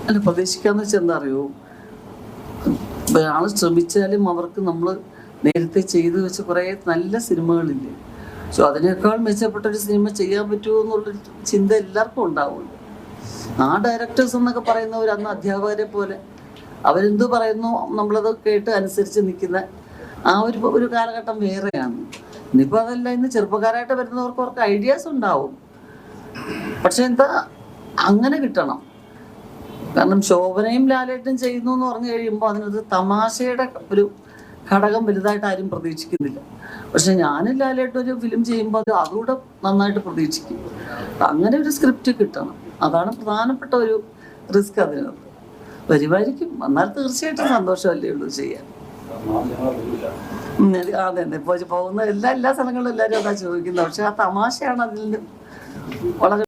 അല്ല, പ്രതീക്ഷിക്കാന്ന് വെച്ചാൽ എന്താ അറിയോ, ആള് ശ്രമിച്ചാലും അവർക്ക് നമ്മൾ നേരത്തെ ചെയ്തു വെച്ച കുറേ നല്ല സിനിമകളില്ലേ, സോ അതിനേക്കാൾ മെച്ചപ്പെട്ടൊരു സിനിമ ചെയ്യാൻ പറ്റുമോ എന്നുള്ളൊരു ചിന്ത എല്ലാവർക്കും ഉണ്ടാവുമല്ലോ. ആ ഡയറക്ടേഴ്സ് എന്നൊക്കെ പറയുന്നവർ അന്ന് അധ്യാപകരെ പോലെ അവരെന്ത് പറയുന്നു നമ്മളത് കേട്ട് അനുസരിച്ച് നിൽക്കുന്ന ആ ഒരു കാലഘട്ടം വേറെയാണ്. ഇന്നിപ്പോൾ അതല്ല, ഇന്ന് ചെറുപ്പക്കാരായിട്ട് വരുന്നവർക്ക് അവർക്ക് ഐഡിയാസ് ഉണ്ടാവും, പക്ഷെ എന്താ അങ്ങനെ കിട്ടണം. കാരണം ശോഭനയും ലാലേട്ടും ചെയ്യുന്നു എന്ന് പറഞ്ഞു കഴിയുമ്പോൾ അതിനകത്ത് തമാശയുടെ ഒരു ഘടകം വലുതായിട്ട് ആരും പ്രതീക്ഷിക്കുന്നില്ല. പക്ഷെ ഞാനും ലാലേട്ടും ഒരു ഫിലിം ചെയ്യുമ്പോൾ അത് അതുകൂടെ നന്നായിട്ട് പ്രതീക്ഷിക്കും. അങ്ങനെ ഒരു സ്ക്രിപ്റ്റ് കിട്ടണം, അതാണ് പ്രധാനപ്പെട്ട ഒരു റിസ്ക്. അതിനകത്ത് വരുമായിരിക്കും, എന്നാൽ തീർച്ചയായിട്ടും സന്തോഷമല്ലേ ഉള്ളൂ ചെയ്യാൻ. അതെ, ഇപ്പോൾ പോകുന്ന എല്ലാ സ്ഥലങ്ങളിലും എല്ലാവരും അതാ ചോദിക്കുന്നത്. പക്ഷെ ആ തമാശയാണ് അതിൽ വളരെ